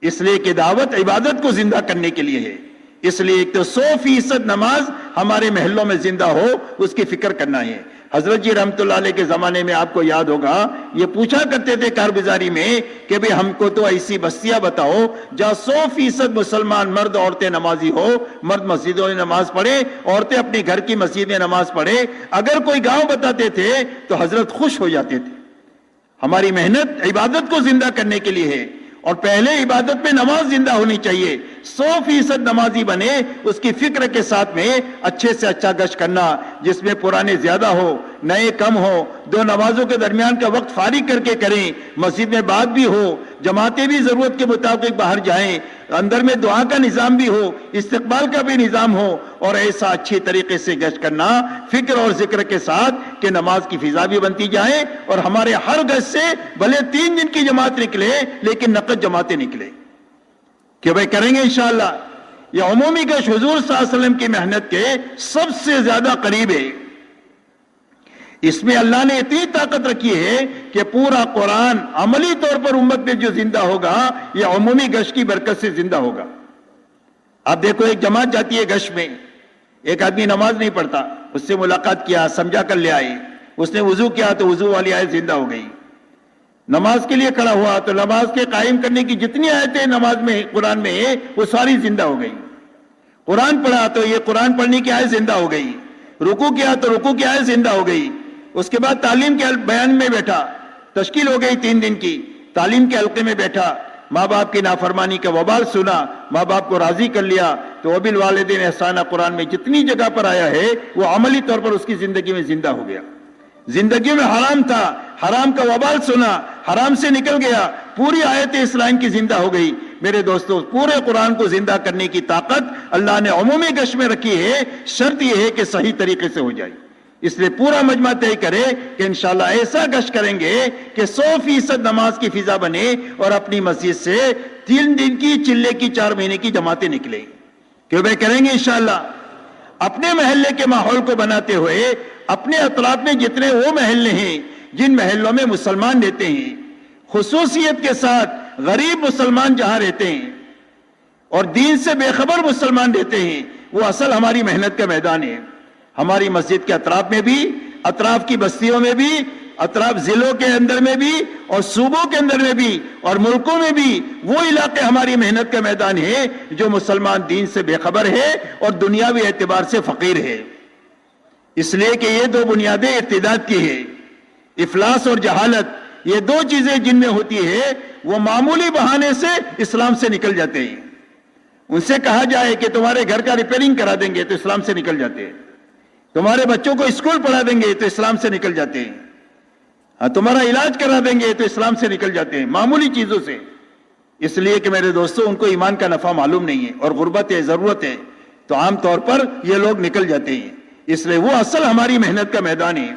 اس لیے کہ دعوت عبادت کو زندہ کرنے کے لیے ہے۔ اس لیے ایک تو 100% نماز ہمارے محلوں میں زندہ ہو، اس کی فکر کرنا ہے۔ حضرت جی رحمت اللہ علیہ کے زمانے میں آپ کو یاد ہوگا، یہ پوچھا کرتے تھے کارگزاری میں کہ بھئی ہم کو تو ایسی بستیاں بتاؤ جہاں 100% مسلمان مرد عورتیں نمازی ہو، مرد مسجدوں میں نماز پڑھے، عورتیں اپنے گھر کی مسجد میں نماز پڑھے۔ اگر کوئی گاؤں بتاتے تھے تو حضرت خوش ہو جاتے تھے۔ ہماری محنت عبادت کو زندہ کرنے کے لیے ہے، اور پہلے عبادت میں نماز زندہ ہونی چاہیے۔ 100% نمازی بنے، اس کی فکر کے ساتھ میں اچھے سے اچھا گشت کرنا، جس میں پرانے زیادہ ہو، نئے کم ہو، 2 نمازوں کے درمیان کا وقت فارغ کر کے کریں، مسجد میں بات بھی ہو، جماعتیں بھی ضرورت کے مطابق باہر جائیں، اندر میں دعا کا نظام بھی ہو، استقبال کا بھی نظام ہو، اور ایسا اچھی طریقے سے گشت کرنا فکر اور ذکر کے ساتھ کہ نماز کی فضا بھی بنتی جائے، اور ہمارے ہر گشت سے بھلے 3 دن کی جماعت نکلے لیکن نقد جماعتیں نکلے کہ بھئی کریں گے انشاءاللہ۔ یہ عمومی گشت حضور صلی اللہ علیہ وسلم کی محنت کے سب سے زیادہ قریب ہے۔ اس میں اللہ نے اتنی طاقت رکھی ہے کہ پورا قرآن عملی طور پر امت میں جو زندہ ہوگا یہ عمومی گشت کی برکت سے زندہ ہوگا۔ اب دیکھو، ایک جماعت جاتی ہے گشت میں، ایک آدمی نماز نہیں پڑھتا، اس سے ملاقات کیا، سمجھا کر لے آئے، اس نے وضو کیا تو وضو والی آیت زندہ ہو گئی، نماز کے لیے کھڑا ہوا تو نماز کے قائم کرنے کی جتنی آیتیں نماز میں قرآن میں ہے وہ ساری زندہ ہو گئی، قرآن پڑھا تو یہ قرآن پڑھنے کی آیت زندہ ہو گئی، رکوع کیا تو رکوع کی آیت زندہ ہو گئی۔ اس کے بعد تعلیم کے بیان میں بیٹھا، تشکیل ہو گئی 3 دن کی، تعلیم کے حلقے میں بیٹھا، ماں باپ کی نافرمانی کا وبال سنا، ماں باپ کو راضی کر لیا، تو وبالوالدین احسانہ قرآن میں جتنی جگہ پر آیا ہے وہ عملی طور پر اس کی زندگی میں زندہ ہو گیا۔ زندگی میں حرام تھا، حرام کا وبال سنا، حرام سے نکل گیا، پوری آیت اسلام کی زندہ ہو گئی۔ میرے دوستو، پورے قرآن کو زندہ کرنے کی طاقت اللہ نے عمومی گشت میں رکھی ہے، شرط یہ ہے کہ صحیح طریقے سے ہو جائے۔ اس لیے پورا مجمع طے کرے کہ انشاءاللہ ایسا گشت کریں گے کہ 100% نماز کی فضا بنے، اور اپنی مسجد سے 3 دن کی، چلے کی 4 مہینے کی جماعتیں نکلیں، کہ وہ کریں گے انشاءاللہ۔ اپنے محلے کے ماحول کو بناتے ہوئے اپنے اطراف میں جتنے وہ محلے ہیں جن محلوں میں مسلمان رہتے ہیں، خصوصیت کے ساتھ غریب مسلمان جہاں رہتے ہیں اور دین سے بے خبر مسلمان رہتے ہیں، وہ اصل ہماری محنت کا میدان ہے۔ ہماری مسجد کے اطراف میں بھی، اطراف کی بستیوں میں بھی اطراف ضلعوں کے اندر میں بھی اور صوبوں کے اندر میں بھی اور ملکوں میں بھی وہ علاقے ہماری محنت کا میدان ہے جو مسلمان دین سے بے خبر ہے اور دنیاوی اعتبار سے فقیر ہے. اس لیے کہ یہ دو بنیادیں ارتداد کی ہے. افلاس اور جہالت، یہ دو چیزیں جن میں ہوتی ہے وہ معمولی بہانے سے اسلام سے نکل جاتے ہیں. ان سے کہا جائے کہ تمہارے گھر کا ریپیئرنگ کرا دیں گے تو اسلام سے نکل جاتے ہیں. تمہارے بچوں کو اسکول پڑھا دیں گے تو اسلام سے نکل جاتے ہیں. تمہارا علاج کرا دیں گے تو اسلام سے نکل جاتے ہیں، معمولی چیزوں سے. اس لیے کہ میرے دوستوں ان کو ایمان کا نفع معلوم نہیں ہے اور غربت ہے، ضرورت ہے، تو عام طور پر یہ لوگ نکل جاتے ہیں. اس لیے وہ اصل ہماری محنت کا میدان ہے.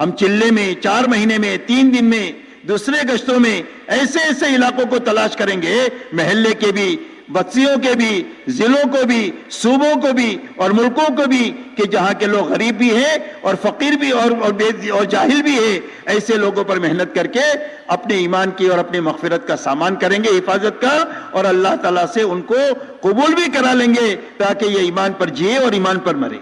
ہم چلے میں 4 مہینے میں 3 دن میں دوسرے گشتوں میں ایسے ایسے علاقوں کو تلاش کریں گے، محلے کے بھی، بستیوں کے بھی، ضلعوں کو بھی، صوبوں کو بھی اور ملکوں کو بھی، کہ جہاں کے لوگ غریب بھی ہیں اور فقیر بھی اور جاہل بھی ہیں. ایسے لوگوں پر محنت کر کے اپنے ایمان کی اور اپنی مغفرت کا سامان کریں گے، حفاظت کا، اور اللہ تعالیٰ سے ان کو قبول بھی کرا لیں گے تاکہ یہ ایمان پر جیے اور ایمان پر مرے.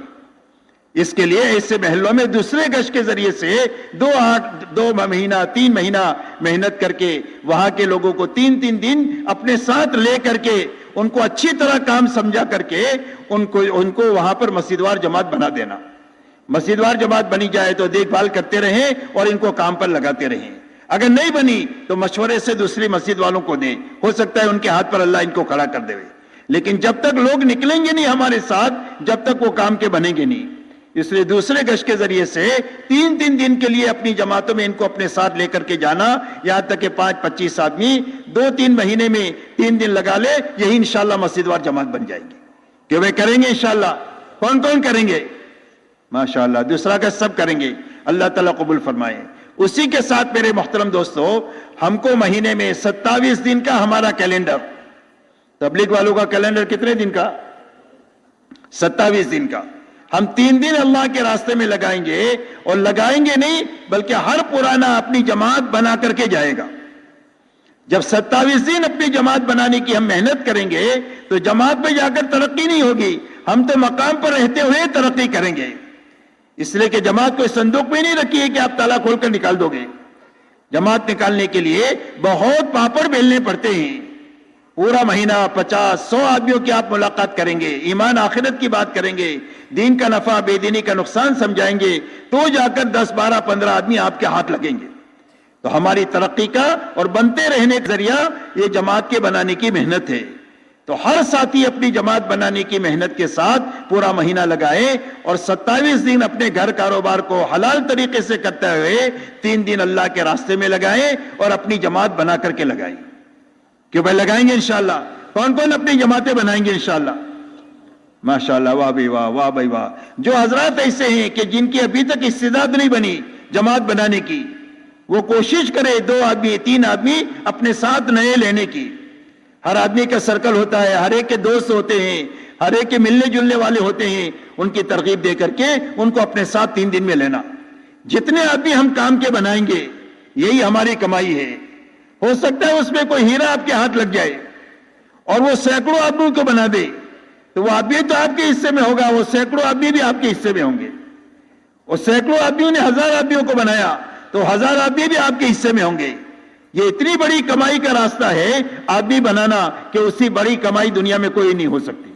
اس کے لیے ایسے محلوں میں دوسرے گشت کے ذریعے سے 2 مہینہ 3 مہینہ محنت کر کے وہاں کے لوگوں کو 3 دن اپنے ساتھ لے کر کے ان کو اچھی طرح کام سمجھا کر کے ان کو وہاں پر مسجدوار جماعت بنا دینا. مسجدوار جماعت بنی جائے تو دیکھ بھال کرتے رہیں اور ان کو کام پر لگاتے رہیں. اگر نہیں بنی تو مشورے سے دوسری مسجد والوں کو دیں، ہو سکتا ہے ان کے ہاتھ پر اللہ ان کو کھڑا کر دے. لیکن جب تک لوگ نکلیں گے نہیں ہمارے ساتھ، جب تک وہ کام کے بنیں گے نہیں. اس لیے دوسرے گشت کے ذریعے سے 3 دن کے لیے اپنی جماعتوں میں ان کو اپنے ساتھ لے کر کے جانا، یہاں تک کہ 5-25 آدمی 2-3 مہینے میں 3 دن لگا لے، یہی انشاءاللہ مسجدوار جماعت بن جائے گی. کہ وہ کریں گے انشاءاللہ. کون کریں گے؟ ماشاءاللہ دوسرا گشت سب کریں گے. اللہ تعالیٰ قبول فرمائے. اسی کے ساتھ میرے محترم دوستو، ہم کو مہینے میں 27 دن کا ہمارا کیلنڈر، تبلیغ والوں کا کیلنڈر کتنے دن کا؟ 27 دن کا. ہم 3 دن اللہ کے راستے میں لگائیں گے، اور لگائیں گے نہیں بلکہ ہر پرانا اپنی جماعت بنا کر کے جائے گا. جب 27 دن اپنی جماعت بنانے کی ہم محنت کریں گے تو جماعت میں جا کر ترقی نہیں ہوگی، ہم تو مقام پر رہتے ہوئے ترقی کریں گے. اس لیے کہ جماعت کوئی صندوق میں نہیں رکھی ہے کہ آپ تالا کھول کر نکال دو گے. جماعت نکالنے کے لیے بہت پاپڑ بیلنے پڑتے ہیں. پورا مہینہ 50-100 آدمیوں کی آپ ملاقات کریں گے، ایمان آخرت کی بات کریں گے، دین کا نفع بے دینی کا نقصان سمجھائیں گے، تو جا کر 10-12-15 آدمی آپ کے ہاتھ لگیں گے. تو ہماری ترقی کا اور بنتے رہنے کا ذریعہ یہ جماعت کے بنانے کی محنت ہے. تو ہر ساتھی اپنی جماعت بنانے کی محنت کے ساتھ پورا مہینہ لگائے اور 27 دن اپنے گھر کاروبار کو حلال طریقے سے کرتے ہوئے 3 دن اللہ کے راستے میں لگائیں اور اپنی جماعت بنا کر کے لگائیں. کیوں بھائی لگائیں گے انشاءاللہ. کون اپنی جماعتیں بنائیں گے انشاءاللہ؟ ماشاءاللہ، واہ بھائی واہ، واہ بھائی واہ. جو حضرات ایسے ہیں کہ جن کی ابھی تک استعداد نہیں بنی جماعت بنانے کی، وہ کوشش کرے 2 آدمی 3 آدمی اپنے ساتھ نئے لینے کی. ہر آدمی کا سرکل ہوتا ہے، ہر ایک کے دوست ہوتے ہیں، ہر ایک کے ملنے جلنے والے ہوتے ہیں. ان کی ترغیب دے کر کے ان کو اپنے ساتھ 3 دن میں لینا. جتنے آدمی ہم کام کے بنائیں گے یہی ہماری کمائی ہے. ہو سکتا ہے اس میں کوئی ہیرا آپ کے ہاتھ لگ جائے اور وہ سینکڑوں آدمیوں کو بنا دے، تو وہ آدمی تو آپ کے حصے میں ہوگا، وہ سینکڑوں آدمی بھی آپ کے حصے میں ہوں گے. اور سینکڑوں آدمیوں نے 1000 آدمیوں کو بنایا تو 1000 آدمی بھی آپ کے حصے میں ہوں گے. یہ اتنی بڑی کمائی کا راستہ ہے آدمی بنانا کہ اس سے بڑی کمائی دنیا میں کوئی نہیں ہو سکتی.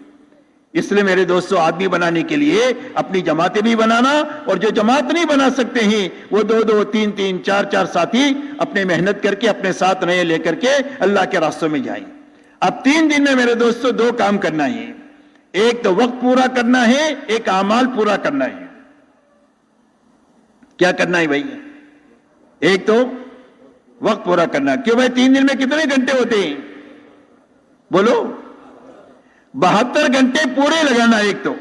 اس لیے میرے دوستو، آدمی بنانے کے لیے اپنی جماعتیں بھی بنانا، اور جو جماعت نہیں بنا سکتے ہیں وہ 2-2 3-3 4-4 ساتھی اپنے محنت کر کے اپنے ساتھ نئے لے کر کے اللہ کے راستوں میں جائیں. اب 3 دن میں میرے دوستو 2 کام کرنا ہے. ایک تو وقت پورا کرنا ہے، ایک اعمال پورا کرنا ہے. کیا کرنا ہے بھائی؟ ایک تو وقت پورا کرنا. کیوں بھائی 3 دن میں کتنے گھنٹے ہوتے ہیں؟ بولو. 72 گھنٹے پورے لگانا. ایک تو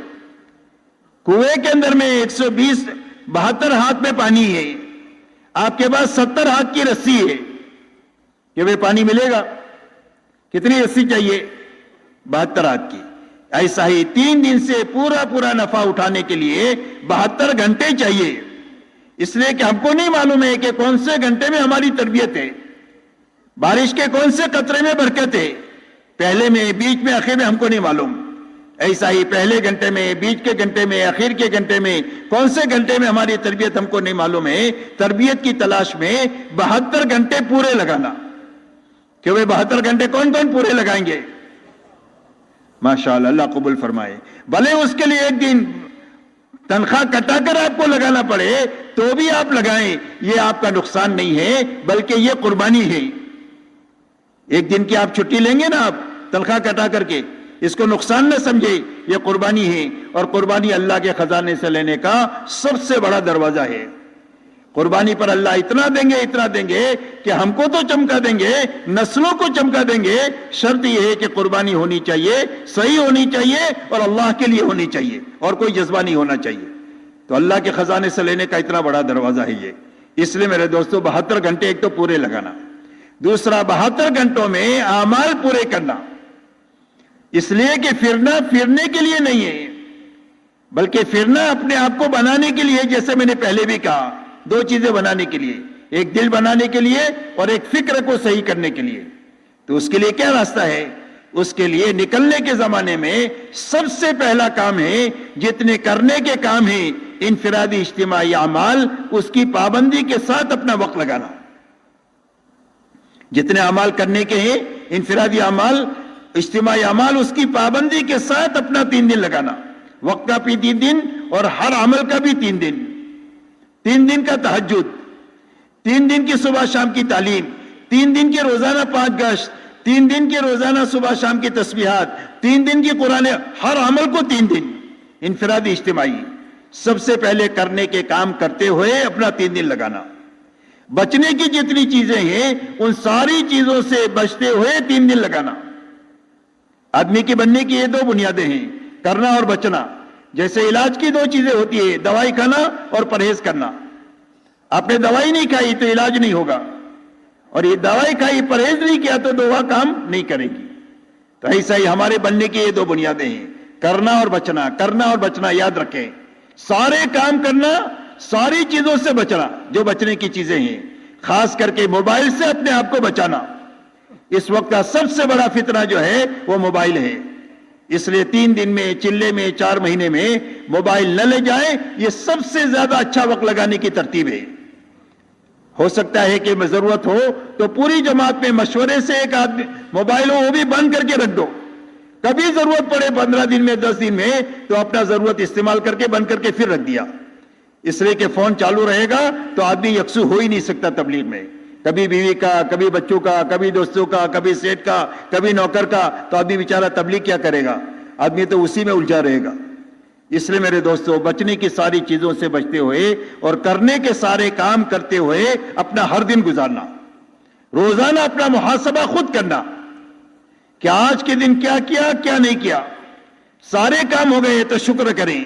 کنویں کے اندر میں 172 ہاتھ میں پانی ہے، آپ کے پاس 70 ہاتھ کی رسی ہے، کہ بھائی پانی ملے گا. کتنی رسی چاہیے؟ 72 ہاتھ کی. ایسا ہی 3 دن سے پورا نفع اٹھانے کے لیے 72 گھنٹے چاہیے. اس لیے کہ ہم کو نہیں معلوم ہے کہ کون سے گھنٹے میں ہماری تربیت ہے، بارش کے کون سے قطرے میں برکت ہے، پہلے میں، بیچ میں، آخر میں ہم کو نہیں معلوم. ایسا ہی پہلے گھنٹے میں، بیچ کے گھنٹے میں، آخر کے گھنٹے میں، کون سے گھنٹے میں ہماری تربیت ہم کو نہیں معلوم ہے، تربیت کی تلاش میں 72 گھنٹے پورے لگانا کہ وہ 72 گھنٹے کون کون پورے لگائیں گے؟ ماشاءاللہ، اللہ قبول فرمائے. بھلے اس کے لیے ایک دن تنخواہ کٹا کر آپ کو لگانا پڑے تو بھی آپ لگائیں، یہ آپ کا نقصان نہیں ہے بلکہ یہ قربانی ہے. ایک دن کی آپ چھٹی لیں گے نا، آپ تنخواہ کٹا کر کے، اس کو نقصان نہ سمجھے، یہ قربانی ہے. اور قربانی اللہ کے خزانے سے لینے کا سب سے بڑا دروازہ ہے. قربانی پر اللہ اتنا دیں گے کہ ہم کو تو چمکا دیں گے، نسلوں کو چمکا دیں گے. شرط یہ ہے کہ قربانی ہونی چاہیے، صحیح ہونی چاہیے اور اللہ کے لیے ہونی چاہیے، اور کوئی جذبہ نہیں ہونا چاہیے. تو اللہ کے خزانے سے لینے کا اتنا بڑا دروازہ ہے یہ. اس لیے میرے دوستو 72 گھنٹے ایک تو پورے لگانا، دوسرا 72 گھنٹوں میں اعمال پورے کرنا. اس لیے کہ پھرنے کے لیے نہیں ہے، بلکہ پھرنا اپنے آپ کو بنانے کے لیے. جیسے میں نے پہلے بھی کہا، 2 چیزیں بنانے کے لیے، ایک دل بنانے کے لیے اور ایک فکر کو صحیح کرنے کے لیے. تو اس کے لیے کیا راستہ ہے؟ اس کے لیے نکلنے کے زمانے میں سب سے پہلا کام ہے، جتنے کرنے کے کام ہیں انفرادی اجتماعی اعمال، اس کی پابندی کے ساتھ اپنا وقت لگانا. جتنے اعمال کرنے کے ہیں، انفرادی اعمال، اجتماعی اعمال، اس کی پابندی کے ساتھ اپنا 3 دن لگانا. وقت کا بھی 3 دن اور ہر عمل کا بھی 3 دن. 3 دن کا تہجد، 3 دن کی صبح شام کی تعلیم، 3 دن کی روزانہ 5 گشت، 3 دن کی روزانہ صبح شام کی تسبیحات، 3 دن کی قرآن، ہر عمل کو 3 دن انفرادی اجتماعی. سب سے پہلے کرنے کے کام کرتے ہوئے اپنا 3 دن لگانا. بچنے کی جتنی چیزیں ہیں ان ساری چیزوں سے بچتے ہوئے 3 دن لگانا. آدمی کی بننے کی یہ 2 بنیادیں ہیں، کرنا اور بچنا. جیسے علاج کی 2 چیزیں ہوتی ہے، دوائی کھانا اور پرہیز کرنا. آپ نے دوائی نہیں کھائی تو علاج نہیں ہوگا، اور یہ دوائی کھائی پرہیز نہیں کیا تو دوا کام نہیں کرے گی. تو ایسا ہی ہمارے بننے کی یہ 2 بنیادیں ہیں، کرنا اور بچنا. کرنا اور بچنا یاد رکھیں، سارے کام کرنا، ساری چیزوں سے بچنا جو بچنے کی چیزیں ہیں. خاص کر کے موبائل سے اپنے آپ کو بچانا. اس وقت کا سب سے بڑا فتنہ جو ہے وہ موبائل ہے. اس لیے 3 دن میں، چلے میں، 4 مہینے میں موبائل نہ لے جائیں. یہ سب سے زیادہ اچھا وقت لگانے کی ترتیب ہے. ہو سکتا ہے کہ ضرورت ہو تو پوری جماعت میں مشورے سے ایک آدمی موبائل ہو وہ بھی بند کر کے رکھ دو. کبھی ضرورت پڑے 15 دن میں، 10 دن میں، تو اپنا ضرورت استعمال کر کے بند کر کے پھر رکھ دیا. اس لیے کہ فون چالو رہے گا تو آدمی یکسو ہو ہی نہیں سکتا تبلیغ میں. کبھی بیوی کا، کبھی بچوں کا، کبھی دوستوں کا، کبھی سیٹ کا، کبھی نوکر کا. تو آدمی بیچارہ تبلیغ کیا کرے گا؟ آدمی تو اسی میں الجھا رہے گا. اس لیے میرے دوستو، بچنے کی ساری چیزوں سے بچتے ہوئے اور کرنے کے سارے کام کرتے ہوئے اپنا ہر دن گزارنا. روزانہ اپنا محاسبہ خود کرنا کہ آج کے دن کیا کیا، کیا نہیں کیا. سارے کام ہو گئے تو شکر کریں.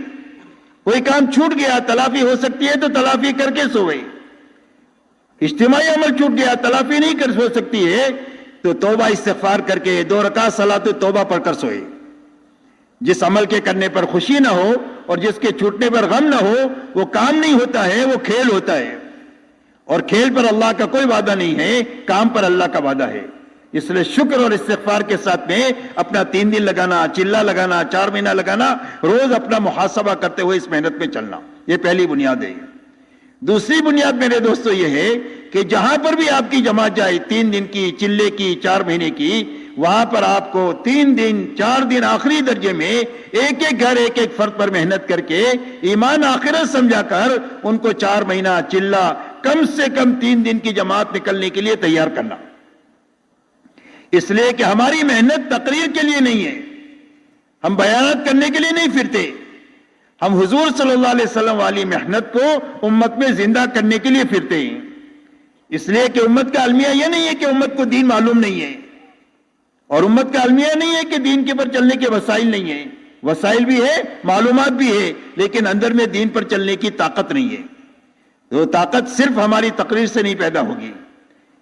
کوئی کام چھوٹ گیا، تلافی ہو سکتی ہے تو تلافی کر کے سوئے. اجتماعی عمل چھوٹ گیا، تلافی نہیں کر سو سکتی ہے تو توبہ استغفار کر کے 2 رکعت صلاۃ توبہ پڑھ کر سوئے. جس عمل کے کرنے پر خوشی نہ ہو اور جس کے چھوٹنے پر غم نہ ہو، وہ کام نہیں ہوتا ہے، وہ کھیل ہوتا ہے. اور کھیل پر اللہ کا کوئی وعدہ نہیں ہے، کام پر اللہ کا وعدہ ہے. اس لیے شکر اور استغفار کے ساتھ میں اپنا 3 دن لگانا، چلہ لگانا، 4 مہینہ لگانا، روز اپنا محاسبہ کرتے ہوئے اس محنت میں چلنا. یہ پہلی بنیاد ہے. دوسری بنیاد میرے دوستو یہ ہے کہ جہاں پر بھی آپ کی جماعت جائے، 3 دن کی، چلے کی، 4 مہینے کی، وہاں پر آپ کو 3 دن، 4 دن آخری درجے میں ایک ایک گھر، ایک ایک فرد پر محنت کر کے ایمان آخرت سمجھا کر ان کو 4 مہینہ چلہ، کم سے کم 3 دن کی جماعت نکلنے کے لیے تیار کرنا. اس لیے کہ ہماری محنت تقریر کے لیے نہیں ہے، ہم بیانات کرنے کے لیے نہیں پھرتے. ہم حضور صلی اللہ علیہ وسلم والی محنت کو امت میں زندہ کرنے کے لیے پھرتے ہیں. اس لیے کہ امت کا المیہ یہ نہیں ہے کہ امت کو دین معلوم نہیں ہے، اور امت کا المیہ نہیں ہے کہ دین کے پر چلنے کے وسائل نہیں ہیں. وسائل بھی ہے، معلومات بھی ہے، لیکن اندر میں دین پر چلنے کی طاقت نہیں ہے. تو طاقت صرف ہماری تقریر سے نہیں پیدا ہوگی.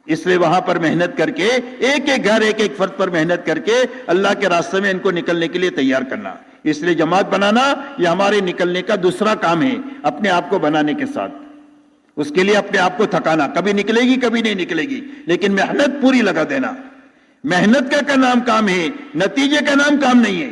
اس لیے وہاں پر محنت کر کے، ایک ایک گھر، ایک ایک فرد پر محنت کر کے اللہ کے راستے میں ان کو نکلنے کے لیے تیار کرنا. اس لیے جماعت بنانا یہ ہمارے نکلنے کا دوسرا کام ہے، اپنے آپ کو بنانے کے ساتھ. اس کے لیے اپنے آپ کو تھکانا، کبھی نکلے گی کبھی نہیں نکلے گی، لیکن محنت پوری لگا دینا. محنت کا نام کام ہے، نتیجے کا نام کام نہیں ہے.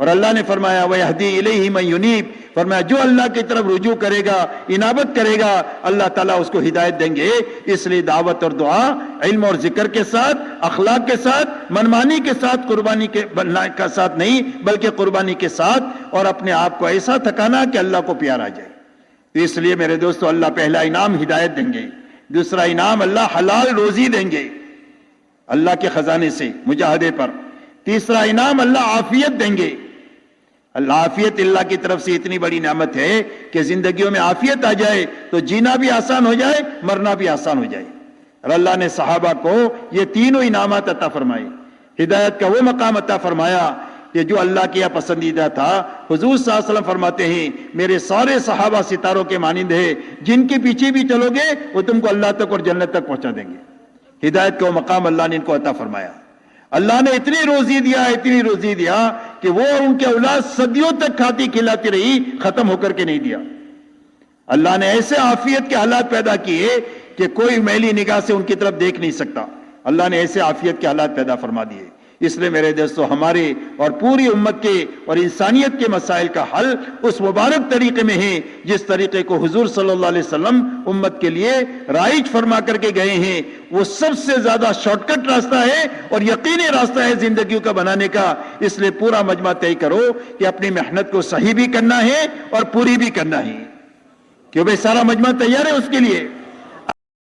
اور اللہ نے فرمایا وَيَهْدِي إِلَيْهِ مَن يُنِيبُ، فرمایا جو اللہ کی طرف رجوع کرے گا، انابت کرے گا، اللہ تعالیٰ اس کو ہدایت دیں گے۔ اس لیے دعوت اور دعا علم اور ذکر کے ساتھ، اخلاق کے ساتھ، منمانی کے ساتھ، قربانی کے ساتھ نہیں بلکہ قربانی کے ساتھ، اور اپنے آپ کو ایسا تھکانا کہ اللہ کو پیار آ جائے۔ اس لیے میرے دوستو، اللہ پہلا انعام ہدایت دیں گے، دوسرا انعام اللہ حلال روزی دیں گے اللہ کے خزانے سے مجاہدے پر، تیسرا انعام اللہ عافیت دیں گے۔ اللہ عافیت اللہ کی طرف سے اتنی بڑی نعمت ہے کہ زندگیوں میں عافیت آ جائے تو جینا بھی آسان ہو جائے، مرنا بھی آسان ہو جائے۔ اور اللہ نے صحابہ کو یہ تینوں انعامات عطا فرمائے۔ ہدایت کا وہ مقام عطا فرمایا کہ جو اللہ کے یہاں پسندیدہ تھا۔ حضور صلی اللہ علیہ وسلم فرماتے ہیں میرے سارے صحابہ ستاروں کے مانند ہیں، جن کے پیچھے بھی چلو گے وہ تم کو اللہ تک اور جنت تک پہنچا دیں گے۔ ہدایت کا وہ مقام اللہ نے ان کو عطا فرمایا۔ اللہ نے اتنی روزی دیا کہ وہ اور ان کے اولاد صدیوں تک کھاتی کھلاتی رہی، ختم ہو کر کے نہیں دیا۔ اللہ نے ایسے عافیت کے حالات پیدا کیے کہ کوئی میلی نگاہ سے ان کی طرف دیکھ نہیں سکتا۔ اللہ نے ایسے عافیت کے حالات پیدا فرما دیے۔ اس لیے میرے دوستو، ہمارے اور پوری امت کے اور انسانیت کے مسائل کا حل اس مبارک طریقے میں ہے جس طریقے کو حضور صلی اللہ علیہ وسلم امت کے لیے رائج فرما کر کے گئے ہیں۔ وہ سب سے زیادہ شارٹ کٹ راستہ ہے اور یقینی راستہ ہے زندگیوں کا بنانے کا۔ اس لیے پورا مجمع طے کرو کہ اپنی محنت کو صحیح بھی کرنا ہے اور پوری بھی کرنا ہے، کہ بھئی سارا مجمع تیار ہے اس کے لیے۔